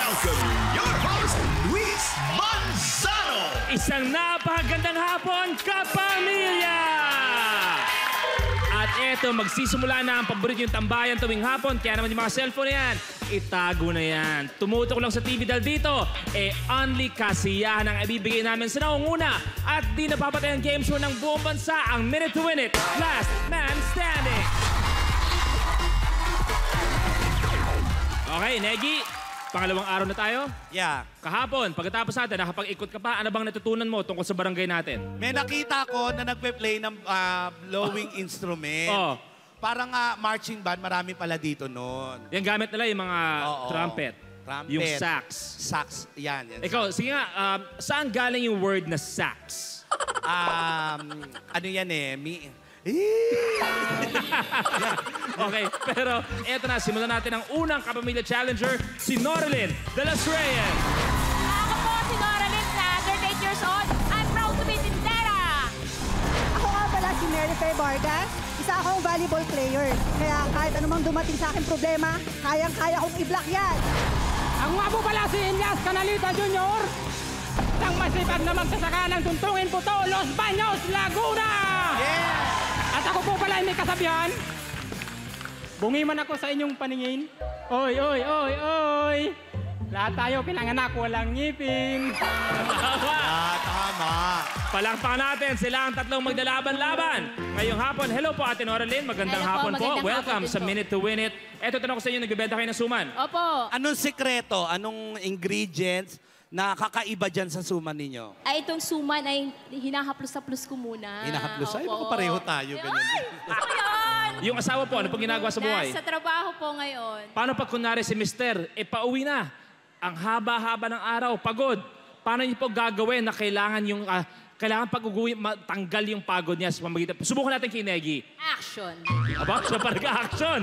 welcome your host, Luis Manzano! Isang napakagandang hapon, kapamilya! At eto, magsisimula na ang paborito yung tambayan tuwing hapon. Kaya naman yung mga cellphone na yan, itago na yan. Tumutok lang sa TV dahil dito, only kasiyahan ang ibibigay namin sa naunguna. At di napapatay ang game show ng buong bansa, ang Minute to Win It, Last Man Standing. Okay, Negi, pangalawang araw na tayo? Yeah. Kahapon, pagkatapos natin, nakapag-ikot ka pa, ano bang natutunan mo tungkol sa barangay natin? May nakita ko na nagpe-play ng blowing instrument. Oh. Parang marching band, marami pala dito noon. Yan gamit nila yung mga trumpet. Yung sax. Sax, yan. Ikaw, sige nga, saan galing yung word na sax? Ano yan Okay, pero eto na, simulan natin ang unang kapamilya challenger, si Norilyn de las Reyes. Ako po si Norilyn, 38 years old. I'm proud to be Tindera. Ako nga pala si Mary Faye Vargas. Isa akong volleyball player. Kaya kahit anumang dumating sa aking problema, kayang-kaya kong i-block yan. Ako nga po pala si Ilyas Canalita Jr. Isang masipag na magsasaka ng Tuntungin Puto, Los Baños, Laguna! Yeah! At ako po pala ay may kasabihan. Bungiman ako sa inyong paningin. Oy, oy, oy, oy! Lahat tayo pinanganak, walang ngipin. Tama. Palakpakan natin sila ang tatlong maglalaban-laban. Ngayong hapon, hello po Ate Norilyn, magandang hapon po. magandang Welcome hapon sa Minute to Win It. Eto, tanong ko sa inyo, nagbebenta kayo ng suman? Opo. Anong sekreto, anong ingredients na kakaiba dyan sa suman ninyo? Ay, itong suman ay hinahaplos-haplos ko muna. Hinahaplos? Ay, Opo. baka pareho tayo. Ganyan. Ay, ako yun! Yung asawa po, ano pong ginagawa sa buhay? Nasa trabaho po ngayon. Paano pag kunwari si Mister, pauwi na? Ang haba-haba ng araw, pagod. Paano niyo po gagawin na kailangan yung... kailangan pag-uwi, matanggal yung pagod niya sa pamagitan. Subukan natin kay Negi. Action. Aba, siya pa nag-action.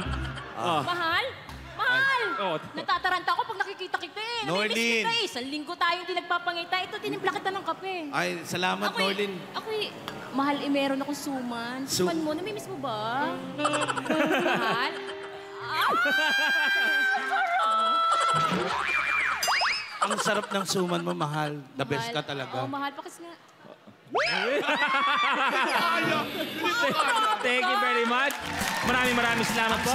Mahal? Mahal! Oh. Natataranta ako pag nakikita kita eh. Namimiss Norlin. kita eh. Isang linggo tayo hindi nagpapangita. Ito, tinimpla kita ng kape. Ay, salamat, Norlin. Mahal, meron akong suman. Suman mo, namimiss mo ba? Mahal? Ang sarap ng suman mo, mahal. The best ka talaga. Oo, mahal. Bakit nga? Thank you very much. Maraming salamat po.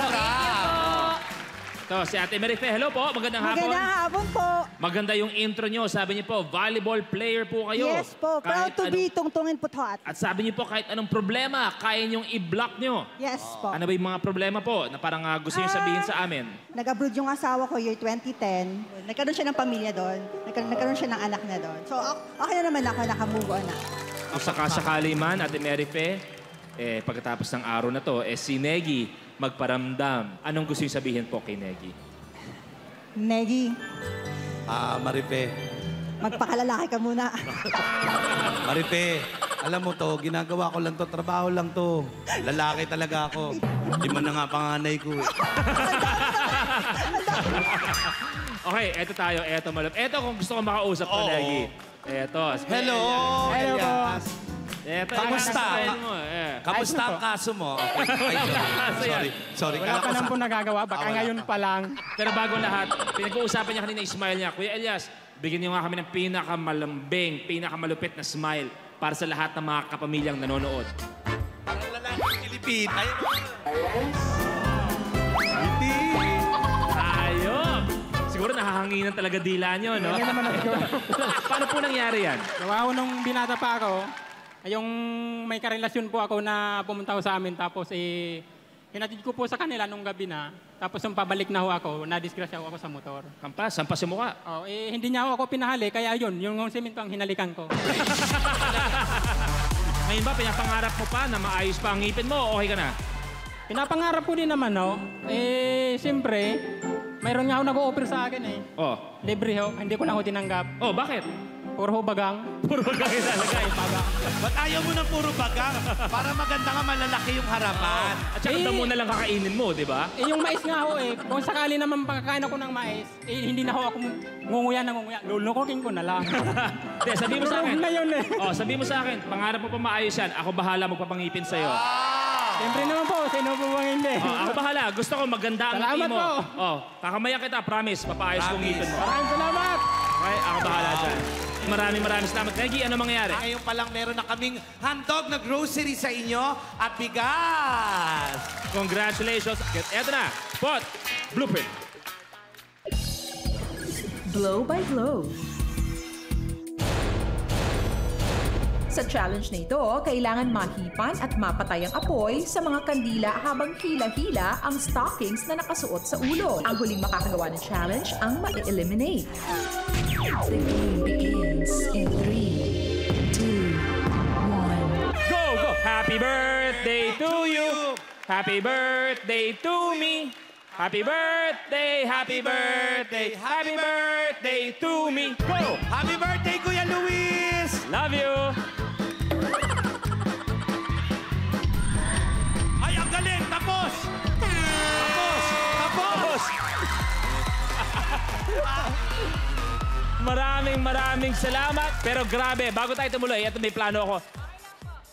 Ito, si Ate Mary Faye. Hello po, magandang hapon. Magandang hapon po. Maganda yung intro nyo. Sabi niyo po, volleyball player po kayo. Yes po, proud to be Tungtungin Puto. At sabi niyo po, kahit anong problema, kaya niyong i-block niyo. Yes po. Ano ba yung mga problema po na parang gusto niyo sabihin sa amin? Nag-abroad yung asawa ko year 2010. Nagkaroon siya ng pamilya doon. Nagkaroon siya ng anak na doon. So, okay na naman ako, naka-move on na. Kung sakasakali man, Ate Mary Faye, pagkatapos ng araw na to, si Negi magparamdam. Anong gusto niyo sabihin po kay Negi? Negi, Maripe. magpakalalaki ka muna. Maripe, alam mo to, ginagawa ko lang to, trabaho lang to. Lalaki talaga ako. Hindi man na nga panganay ko eh. Okay, eto tayo, eto malap. Eto kung gusto ko makausap ko, Negi. Eto. Hello! Hello po. Eto, Kamusta? Kamusta ang kaso mo? Sorry. Wala pa naman po nagagawa, baka ngayon pa lang. Pero bago lahat, pinag-uusapan niya kanina yung smile niya. Kuya Elias, bigyan niyo nga kami ng pinakamalambing, pinakamalupit na smile para sa lahat ng mga kapamilyang nanonood. Parang lalaking Pilipin. Ayun! Siguro nahahanginan talaga dila niyo, no? Hindi naman nagagawa. Paano po nangyari yan? Gawa ko nung binata pa ako, yung may karelasyon po ako na pumunta ko sa amin, tapos hinatid ko po sa kanila nung gabi na, tapos nung pabalik na ho ako, nadisgrasya ako sa motor. Kampas, sampas yung mukha. Oh, hindi niya ako pinahali, kaya yun, yung semento ang hinalikan ko. Ngayon ba, pinapangarap mo pa na maayos pa ang ngipin mo o okay ka na? Pinapangarap ko din naman, no? Siyempre, mayroon nga ako nag-o-offer sa akin Oh. Libre ho, hindi ko lang ho tinanggap. Oh, bakit? Puro ho bagang. Puro bagay talaga eh. Ba't ayaw mo ng puro bagang? Para maganda nga malalaki yung harapan. At saka damo na lang kakainin mo, di ba? Yung mais nga ho kung sakali naman pagkakain ako ng mais, hindi na ho ako ngunguya na ngunguya. Lulukokin ko na lang. Hindi, sabi mo sa akin. Na yun Oh, sabi mo sa akin, pangarap mo pa maayos yan. Ako bahala magpapangipin sa'yo. Siyempre naman po, sino po bang hindi? Oh, ako bahala. Gusto ko maganda ang ngiti Salamat mo. po. Oh, kakamayan kita, promise. Papaayos kong ngipin mo. Maraming salamat! Okay, ako bahala dyan. Maraming salamat. Negi, ano mangyayari? Ngayon pa lang meron na kaming handog na grocery sa inyo at bigas. Congratulations. Eto na. Pot. Blueprint. Blow by blow. Sa challenge na ito, kailangan mahipan at mapatay ang apoy sa mga kandila habang hila-hila ang stockings na nakasuot sa ulo. Ang huling makakagawa ng challenge ang ma-eliminate. The game begins in 3, 2, 1. Go, go. Happy birthday to you. Happy birthday to me. Happy birthday, happy birthday, happy birthday to me. Go! Happy birthday, Kuya Luis! Love you! Ay, ang galing! Tapos! Tapos! Tapos! Maraming salamat. Pero grabe, bago tayo tumuloy, ito may plano ako.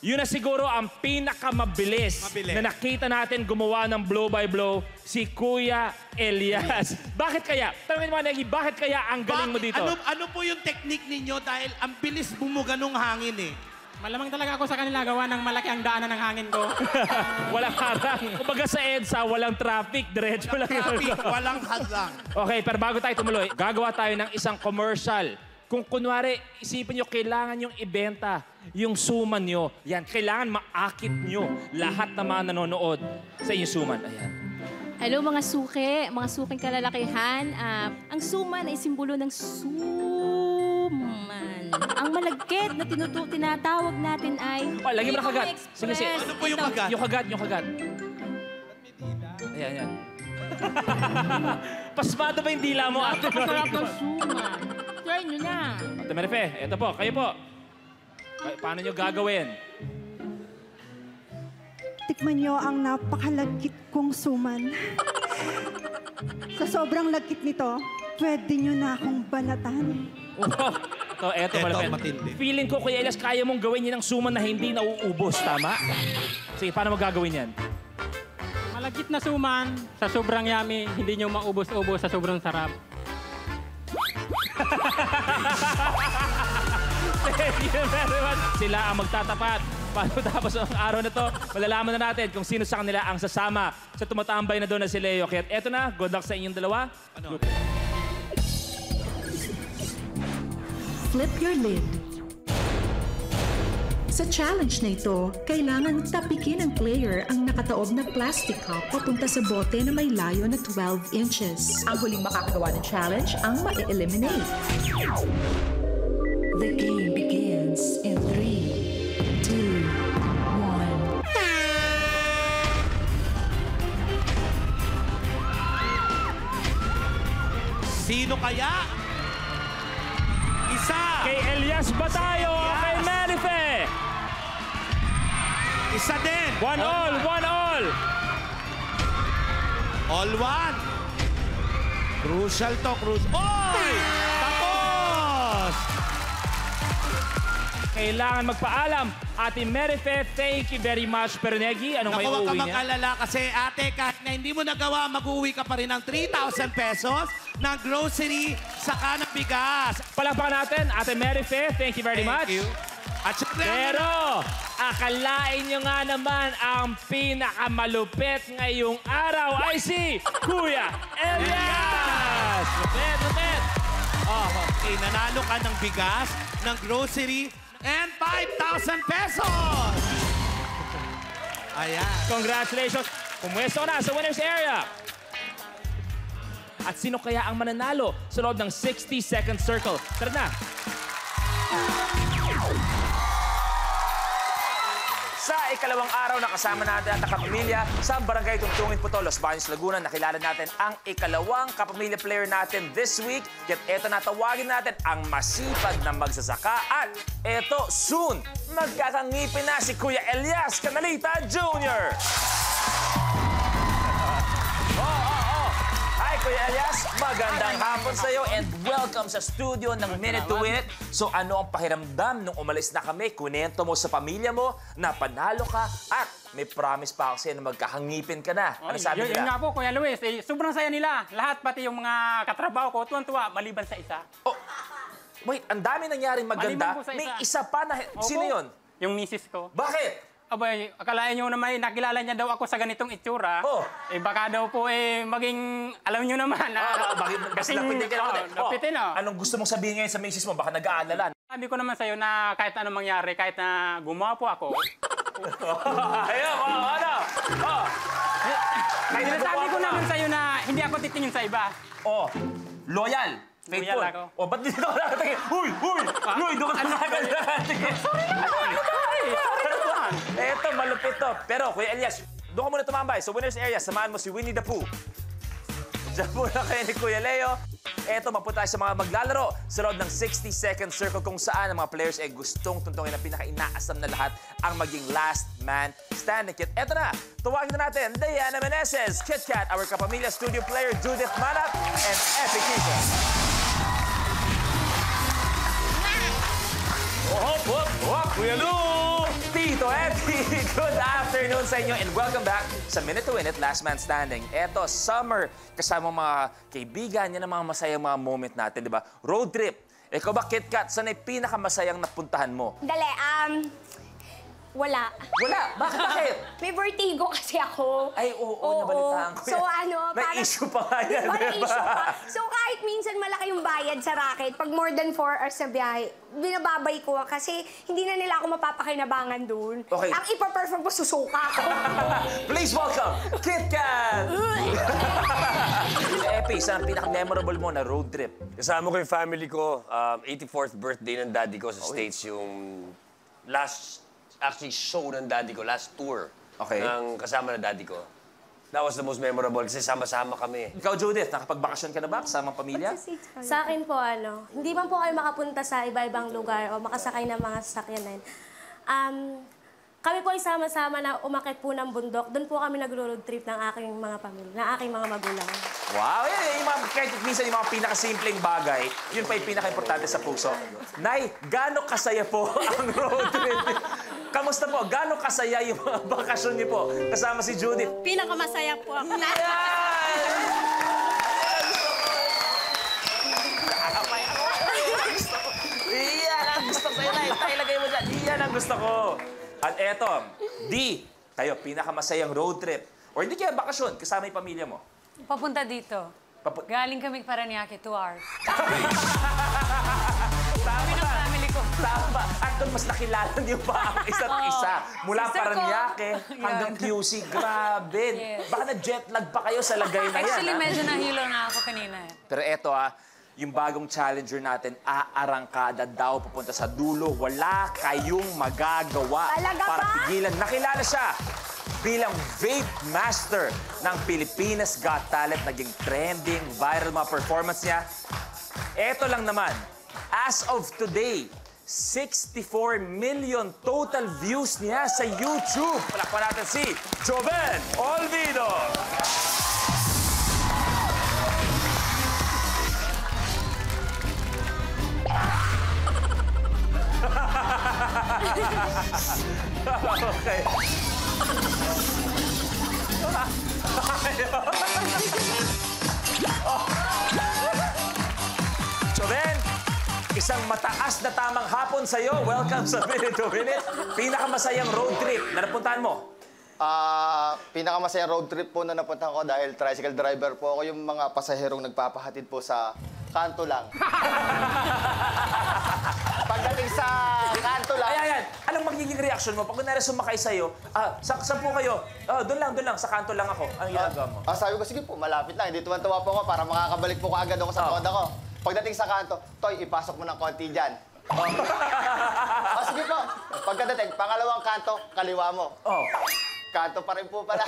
Yun na siguro ang pinakamabilis na nakita natin gumawa ng blow-by-blow, si Kuya Elias. Bakit kaya? Tanungin mo, Negi, bakit kaya ang galing mo dito? Ano po yung technique ninyo dahil ang bilis bumuga nung hangin eh? Malamang talaga ako sa kanila gawa ng malaki ang daanan ng hangin ko. Walang harang. Kumbaga sa EDSA, walang traffic. Diretso lang. Traffic, walang hadlang. Okay, pero bago tayo tumuloy, gagawa tayo ng isang commercial. Kung kunwari, isipin nyo, kailangan yung ibenta yung suman nyo. Yan, kailangan maakit nyo lahat na mga nanonood sa inyong suman. Ayan. Hello mga suking kalalakihan. Ang suman ay simbolo ng suman. Ang malagkit na tinatawag natin ay... Oh, lagi mo na kagat. Sige. Ano po yung kagat? Yung kagat. Ayan. Pasmado ba yung dila mo? Napakasarap ng suman. Try nyo na. Ate Marife, eto po, kayo po. Paano nyo gagawin? Tikman nyo ang napakalagkit kong suman. Sa sobrang lagkit nito, pwede nyo na akong banatan. Eto, Marife. matindi. Feeling ko, Kuya Elias, kaya mong gawin yan ng suman na hindi nauubos, tama? Sige, paano mo gagawin yan? Malagkit na suman, sa sobrang yummy, hindi nyo maubos-ubos sa sobrang sarap. Thank you very much. Sila ang magtatapat. Paano tapos ang araw na to, malalaman na natin kung sino sa kanila ang sasama sa tumatambay na doon na si Leo. Kaya eto na, good luck sa inyong dalawa. Ano? Flip your lid. Sa challenge na ito, kailangan tapikin ng player ang nakataob na plastic cup papunta sa bote na may layo na 12 inches. Ang huling makakagawa ng challenge ang ma-eliminate. The game begins in 3, 2, 1. Sino kaya? Isa! Kay Elias ba tayo o kay Marife? Isa din! One all! All one! Crucial to, Oy! Tapos! Kailangan magpaalam. Ate Marife, thank you very much. Pero Negi, anong may Naku, huwag ka uuwi niya? mag-alala kasi ate, kahit na hindi mo nagawa, mag-uwi ka pa rin ng 3,000 pesos ng grocery saka ng bigas. Palakpakan natin, Ate Marife, thank you very much. Thank you. At syempre, Pero, akalain nyo nga naman ang pinakamalupit ngayong araw ay si Kuya Elias! Lupit! okay, nanalo ka ng bigas, ng grocery, and 5,000 pesos! Ayan. Congratulations! Pumwesto na sa winner's area! At sino kaya ang mananalo sa loob ng 60-second circle? Tara na! Sa ikalawang araw na kasama natin ang kapamilya sa Barangay Tungtungin Puto, Los Baños, Laguna, nakilala natin ang ikalawang kapamilya player natin this week. At eto natawagin natin ang masipag na magsasaka. At eto, soon, magkakangipin na si Kuya Elias Canalita Jr. Hi, Kuya Elias. Magandang hapon sa'yo and welcome sa studio ng Minute to Win It. So ano ang pakiramdam nung umalis na kami? Kunento mo sa pamilya mo na panalo ka at may promise pa ako sa'yo na magkahangipin ka na. Ano sabi Yun nila? nga po, Kuya Luis. Sobrang saya nila. Lahat, pati yung mga katrabaho ko, tuwan-tuwa, maliban sa isa. Oh, wait, ang dami nangyaring maganda. Maliban po sa May isa. isa pa na... Sino Opo, yun? Yung misis ko. Bakit? Abay, akalain nyo naman, nakilala niya daw ako sa ganitong itsura. Oh. Baka daw po maging, alam nyo naman. Bakit lapitin ka naman? Lapitin, Anong gusto mong sabihin ngayon sa misis mo? Baka nag-aalala. Sabi ko naman sa'yo na kahit anong mangyari, kahit na gumawa po ako. Ayun, ano? Sinasabi ko naman sa'yo na hindi ako titingin sa iba. Oh, loyal. Faithful. Loyal ako. Oh, ba't dito ka nakatingin? Huy! Huy, doon ka nakatingin. Sorry naman. Eto, malupit to. Pero, Kuya Elias, doon ka muna tumambay. So, winners area, samahan mo si Winnie the Pooh. Diyan muna kayo ni Kuya Leo. Eto, mapunta tayo sa mga maglalaro sa loob ng 60-second circle kung saan ang mga players ay gustong tuntungin ang pinaka-inaasam na lahat ang maging last man standing. Eto na, tuwagin na natin Diana Meneses, Kit Kat, our Kapamilya studio player Judith Manap, and Epic Kika. Hop, Kuya Lu! Tito Epi, good afternoon sa inyo and welcome back sa Minute to Win It, Last Man Standing. Eto, summer, kasama mga kaibigan, yan ang mga masayang mga moment natin, di ba? Road trip. Ikaw ba, Kit Kat, saan ay pinakamasayang napuntahan mo? Dali, wala. Wala? Bakit? May vertigo kasi ako. Ay, oo, nabalitaan ko So yan. May parang- issue pa nga yan, May di ba? issue pa. So kahit minsan malaki yung bayad sa racket, pag more than 4 hours na biyahe, binababay ko kasi hindi na nila ako mapapakinabangan dun. Okay. Ang ipa-perfect ko, susuka ako. Please welcome, Kit Kat! Epi, saan ang pinaka-memorable mo na road trip? Kasama ko yung family ko. 84th birthday ng daddy ko sa States. Yung last, actually, show ng daddy ko. Last tour. Okay. Ng kasama ng daddy ko. That was the most memorable kasi sama-sama kami. Ikaw, Judith, nakapagbakasyon ka na ba kasama ang pamilya? Sa akin po, hindi man po kayo makapunta sa iba-ibang lugar o makasakay ng mga sasakyanan. Kami po ay sama-sama na umakyat po ng bundok. Doon po kami nagro-road trip ng aking mga pamilya, ng aking mga magulang. Wow! Yan, yung mga, kahit minsan yung mga pinakasimpleng bagay, yun pa yung pinaka-importante sa puso. Nay, gaano kasaya po ang road trip? Kamusta po? Gaano kasaya yung mga bakasyon niyo po kasama si Judith? Pinakamasaya po ako. Iyan ang gusto ko. Ilagay mo dyan. Iyan ang gusto ko. At eto, di, kayo, pinakamasayang road trip. Or hindi kaya bakasyon, kasama yung pamilya mo. Papunta dito. Galing kami Paranaque, 2 hours. Tama. ng family ko. Tama. At doon mas nakilala niyo pa ang isa't isa. Mula Sister ko. Paranaque hanggang QC. Grabe. Yes. Baka na-jet lag pa kayo sa lagay na yan. Actually, ha? medyo nahilo na ako kanina. Pero eto yung bagong challenger natin, aarangkada daw papunta sa dulo. Wala kayong magagawa Talaga para ba? pigilan. Nakilala siya bilang vape master ng Pilipinas Got Talent. Naging trending, viral mga performance niya. Eto lang naman, as of today, 64 million total views niya sa YouTube. Palakpan natin si Joven Olvido. Okay. Joven, isang mataas na tamang hapon sa'yo. Welcome sa Minute to Win It. Pinakamasayang road trip na napuntahan mo. Pinakamasayang road trip po na napuntahan ko dahil tricycle driver po ako, yung mga pasaherong nagpapahatid po sa kanto lang. Pagdating sa kanto lang. Ayan. Anong magiging reaction mo? Pag kunwari sumakay sa'yo, saan po kayo? Doon lang, sa kanto lang ako. Anong ginagawa mo? Sabi ko, sige po, malapit lang. Hindi tuwan-tuwa po ako para makakabalik po kaagad ako sa toda ko. Pagdating sa kanto, Toy, ipasok mo ng konti dyan. Sige po. Pagkadating, pangalawang kanto, kaliwa mo. Kanto pa rin po pala.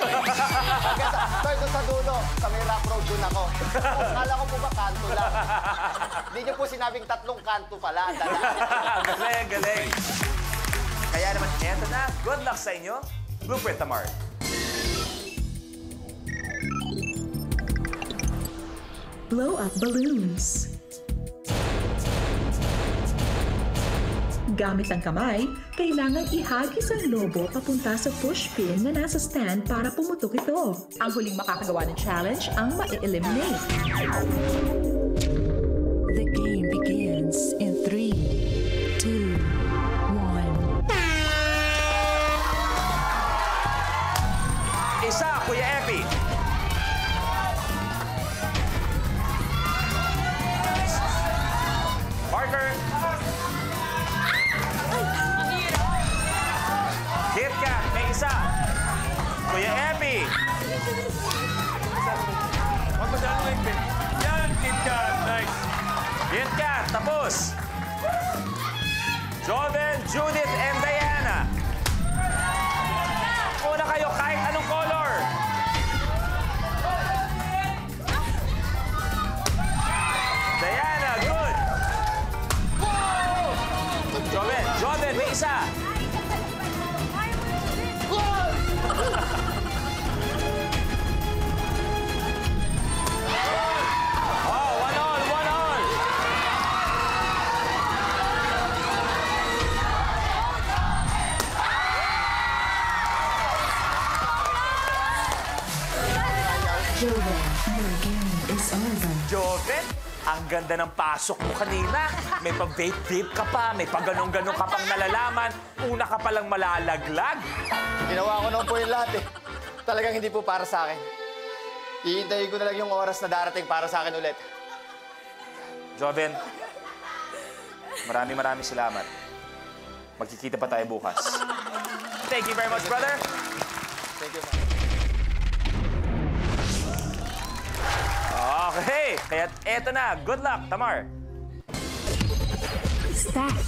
Toy, doon sa dulo, sa may rock road, doon ako. Akala ko po ba kanto lang? Hindi niyo po sinabing 3 kanto pala. Galing. Kaya naman, eto na. Good luck sa inyo. Blueprint Tamar. blow-up balloons. Gamit ang kamay, kailangan ihagis ang lobo papunta sa pushpin na nasa stand para pumutok ito. Ang huling makakagawa ng challenge ang ma-eliminate. The game begins in 3, 2, 1. Isa, Kuya Epi. Parker. Hit ka, may isa. Kuya Epi. Huwag masyadong higpit. Yan, hit ka. Nice. Hit ka, tapos. Joven, Judith, and Diana. Una kayo kahit anong color. Diana, good. Joven, may isa. Oh, 1-all. Joven, your game is over. Joven, ang ganda ng pasok mo kanina. May pag-vape ka pa, may pag-ganong-ganong ka pang nalalaman. Una ka palang malalaglag. Ginawa ko naman po yung lahat eh. Talagang hindi po para sa akin. Hihintayin ko na lang yung oras na darating para sa akin ulit. Joven, maraming salamat. Magkikita pa tayo bukas. Thank you very much, brother. Thank you, Okay, kaya eto na. Good luck, Tamar. Stack